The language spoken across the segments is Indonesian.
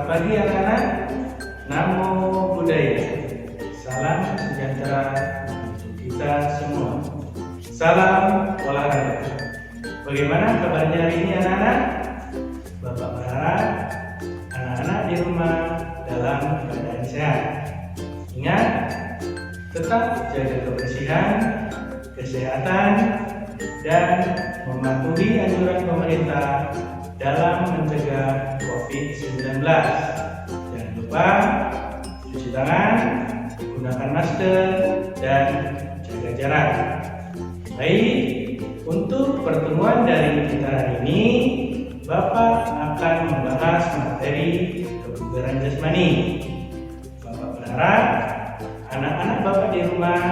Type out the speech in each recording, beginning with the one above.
pagi anak-anak. Namo Buddhaya. Salam sejahtera untuk kita semua. Salam olahraga. Bagaimana kabarnya hari ini anak-anak? Bapak berharap anak-anak di rumah dalam keadaan sehat. Ingat, tetap jaga kebersihan, kesehatan, dan mematuhi anjuran pemerintah dalam mencegah COVID-19. Jangan lupa cuci tangan, gunakan masker, dan jaga jarak. Baik, untuk pertemuan dari kita hari ini, Bapak akan membahas materi kebugaran jasmani. Bapak berharap anak-anak Bapak di rumah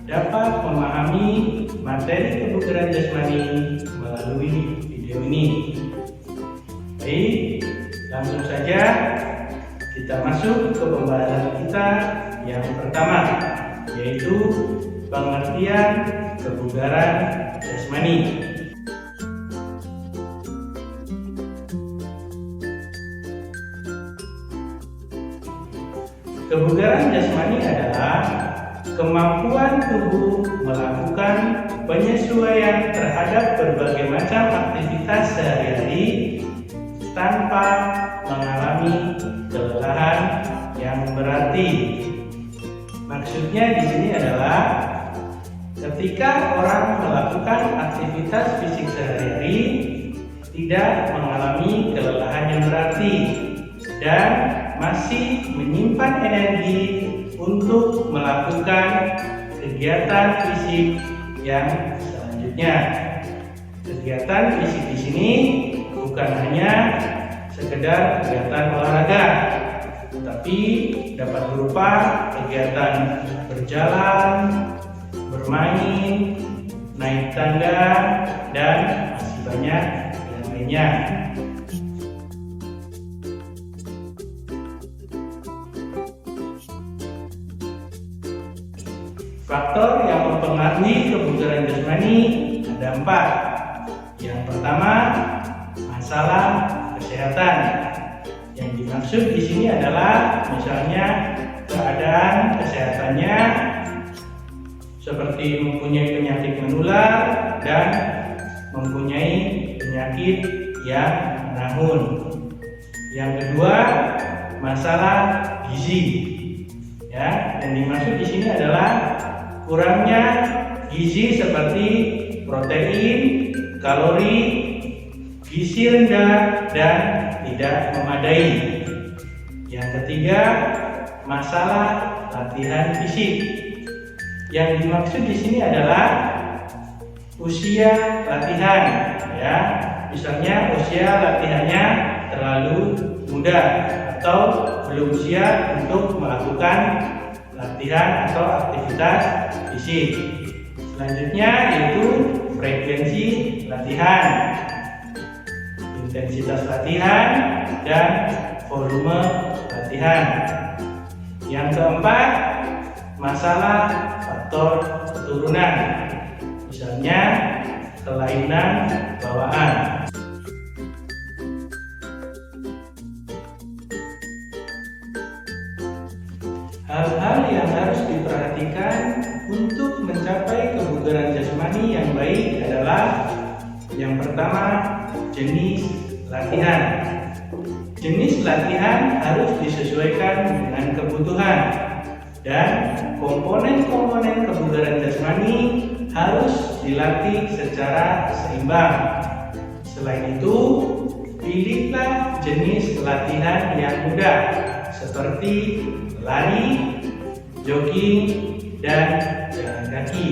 dapat memahami materi kebugaran jasmani melalui video ini. Baik, langsung saja kita masuk ke pembahasan kita yang pertama, yaitu pengertian kebugaran jasmani. Kebugaran jasmani adalah kemampuan tubuh melakukan penyesuaian terhadap berbagai macam aktivitas sehari-hari tanpa mengalami kelelahan yang berarti. Maksudnya di sini adalah ketika orang melakukan aktivitas fisik sehari-hari tidak mengalami kelelahan yang berarti dan masih menyimpan energi untuk melakukan kegiatan fisik yang selanjutnya. Kegiatan fisik di sini bukan hanya sekedar kegiatan olahraga, tetapi dapat berupa kegiatan berjalan, bermain, naik tangga, dan masih banyak yang lainnya. Faktor yang mempengaruhi kebugaran jasmani ada 4. Yang pertama, masalah kesehatan. Yang dimaksud di sini adalah misalnya keadaan kesehatannya seperti mempunyai penyakit menular dan mempunyai penyakit yang menahun. Yang kedua, masalah gizi. Ya, yang dimaksud di sini adalah kurangnya gizi seperti protein, kalori, gizi rendah, dan tidak memadai. Yang ketiga, masalah latihan fisik. Yang dimaksud di sini adalah usia latihan, ya. Misalnya usia latihannya terlalu muda atau belum siap untuk melakukan latihan atau aktivitas fisik. Selanjutnya yaitu frekuensi latihan, intensitas latihan, dan volume latihan. Yang keempat, masalah faktor keturunan, misalnya kelainan bawaan. Hal-hal yang harus diperhatikan untuk mencapai kebugaran jasmani yang baik adalah yang pertama, jenis latihan. Jenis latihan harus disesuaikan dengan kebutuhan dan komponen-komponen kebugaran jasmani harus dilatih secara seimbang. Selain itu, pilihlah jenis latihan yang mudah seperti lari, jogging, dan jalan kaki.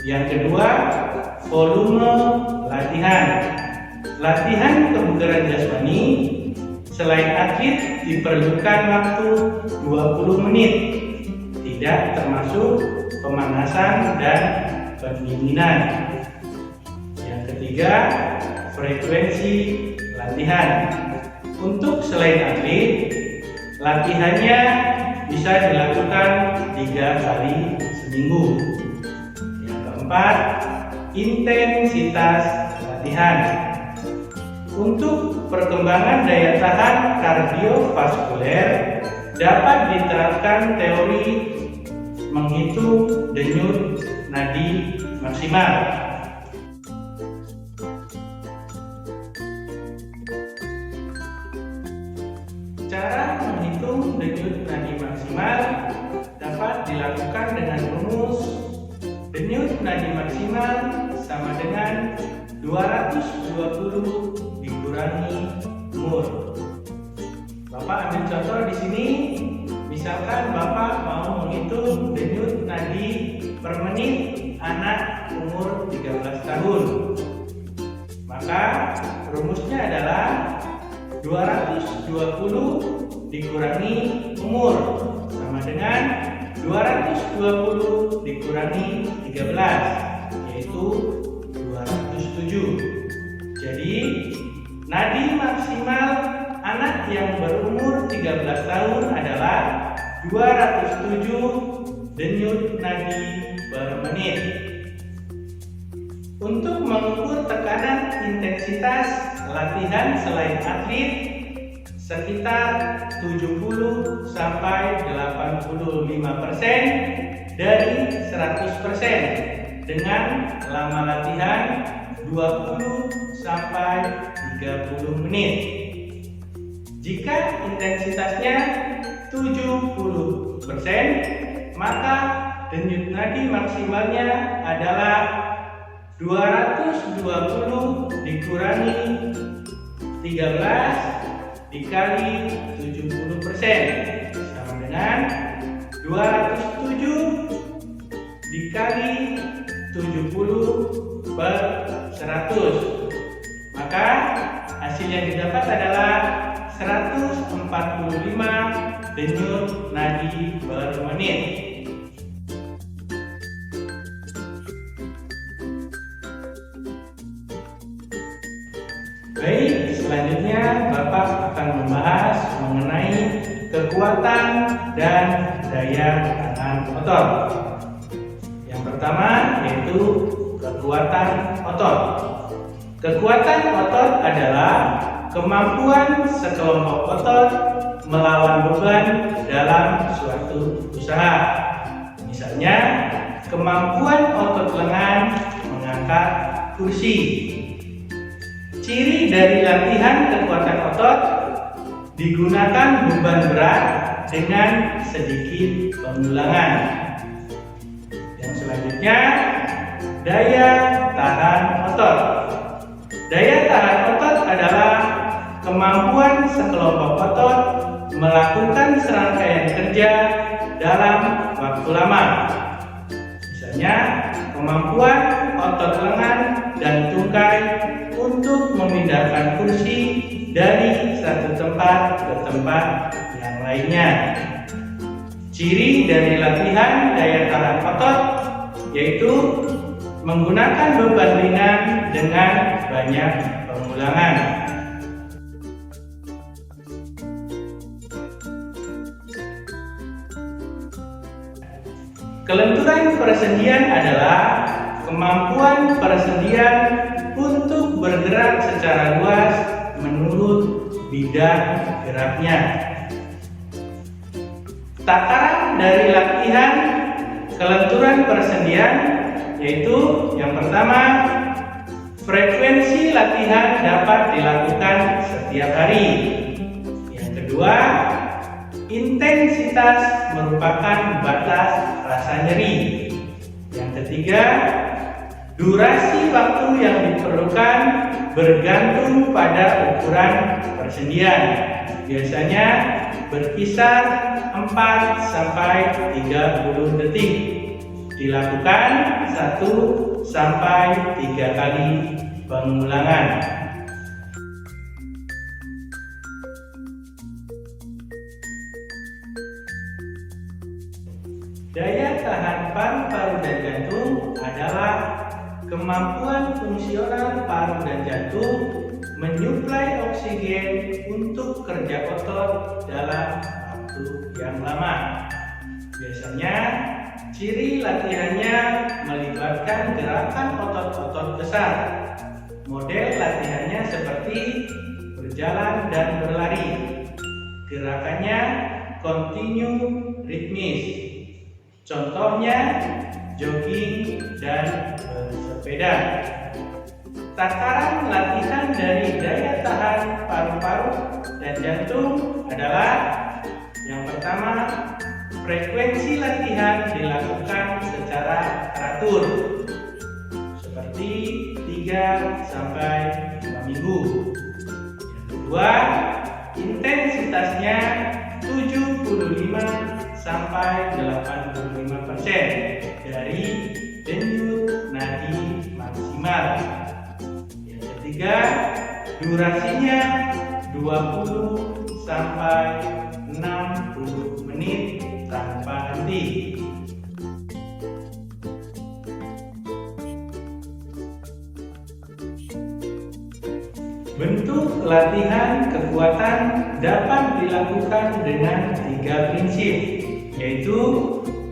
Yang kedua, volume latihan. Latihan kebugaran jasmani selain atlet diperlukan waktu 20 menit, tidak termasuk pemanasan dan pendinginan. Yang ketiga, frekuensi latihan. Untuk selain atlet, latihannya bisa dilakukan 3 kali seminggu. Yang keempat, intensitas latihan. Untuk perkembangan daya tahan kardiovaskuler dapat diterapkan teori menghitung denyut nadi maksimal. Cara menghitung denyut nadi maksimal dapat dilakukan dengan rumus denyut nadi maksimal sama dengan 220 dikurangi umur. Bapak ambil contoh di sini. Misalkan Bapak mau menghitung denyut nadi per menit anak umur 13 tahun. Maka rumusnya adalah 220 dikurangi umur sama dengan 220 dikurangi 13, yaitu 207. Jadi nadi maksimal anak yang berumur 13 tahun adalah 207 denyut nadi per menit. Untuk mengukur tekanan intensitas latihan selain atlet sekitar 70 sampai 85% dari 100% dengan lama latihan 20 sampai 30 menit. Jika intensitasnya 70%, maka denyut nadi maksimalnya adalah 220 dikurangi 13 dikali 70% sama dengan 207 dikali 70 per 100. Maka hasil yang didapat adalah 145 denyut nadi per menit. Baik, selanjutnya Bapak akan membahas mengenai kekuatan dan daya tahan otot. Yang pertama yaitu kekuatan otot. Kekuatan otot adalah kemampuan sekelompok otot melawan beban dalam suatu usaha. Misalnya, kemampuan otot lengan mengangkat kursi. Ciri dari latihan kekuatan otot digunakan beban berat dengan sedikit pengulangan. Yang selanjutnya, daya tahan otot. Daya tahan otot adalah kemampuan sekelompok otot melakukan serangkaian kerja dalam waktu lama. Misalnya, kemampuan otot lengan dan tungkai untuk memindahkan kursi dari satu tempat ke tempat yang lainnya. Ciri dari latihan daya tahan otot yaitu menggunakan beban ringan dengan banyak pengulangan. Kelenturan persendian adalah kemampuan persendian untuk bergerak secara luas menurut bidang geraknya. Takaran dari latihan kelenturan persendian yaitu yang pertama, frekuensi latihan dapat dilakukan setiap hari. Yang kedua, intensitas merupakan batas rasa nyeri. Yang ketiga, durasi waktu yang diperlukan bergantung pada ukuran persendian. Biasanya berkisar 4 sampai 30 detik. Dilakukan 1 sampai 3 kali pengulangan. Daya tahan paru-paru dan jantung adalah kemampuan fungsional paru dan jantung menyuplai oksigen untuk kerja otot dalam waktu yang lama. Biasanya, ciri latihannya melibatkan gerakan otot-otot besar. Model latihannya seperti seperti berjalan dan berlari. Gerakannya continue ritmis. Contohnya jogging dan bersepeda. Tataran latihan dari daya tahan paru-paru dan jantung adalah yang pertama, frekuensi latihan dilakukan secara teratur seperti 3 sampai 5 minggu. Yang kedua, intensitasnya 75 sampai 85% dari denyut nadi maksimal. Yang ketiga, durasinya 20 sampai 60 menit tanpa henti. Bentuk latihan kekuatan dapat dilakukan dengan 3 prinsip, yaitu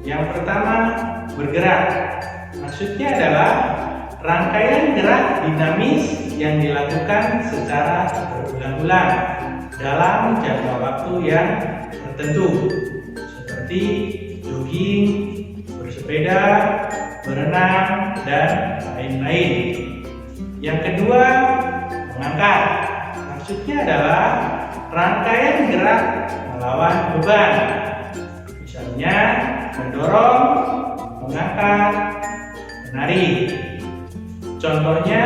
yang pertama, bergerak. Maksudnya adalah rangkaian gerak dinamis yang dilakukan secara berulang-ulang dalam jangka waktu yang tertentu, seperti jogging, bersepeda, berenang, dan lain-lain. Yang kedua, mengangkat. Maksudnya adalah rangkaian gerak melawan beban. Misalnya mendorong, mengangkat, menarik. Contohnya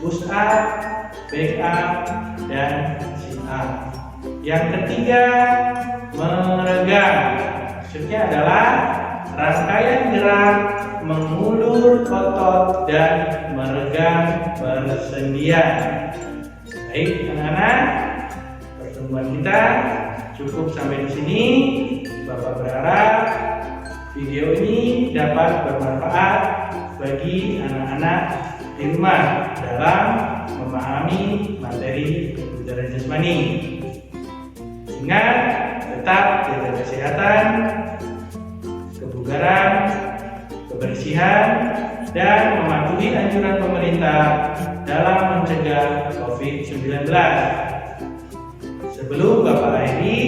push up, back up, dan sit up. Yang ketiga, meregang. Maksudnya adalah rangkaian gerak mengulur otot dan meregang bersendian. Baik anak-anak, pertemuan kita cukup sampai di sini. Bapak berharap video ini dapat bermanfaat bagi anak-anak di rumah dalam memahami materi kebugaran jasmani. Ingat, tetap jaga kesehatan, kebugaran, kebersihan, dan mematuhi anjuran pemerintah dalam mencegah COVID-19. Sebelum Bapak akhiri,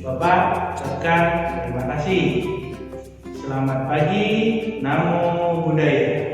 Bapak ucapkan terima kasih. Selamat pagi, Namo Buddhaya.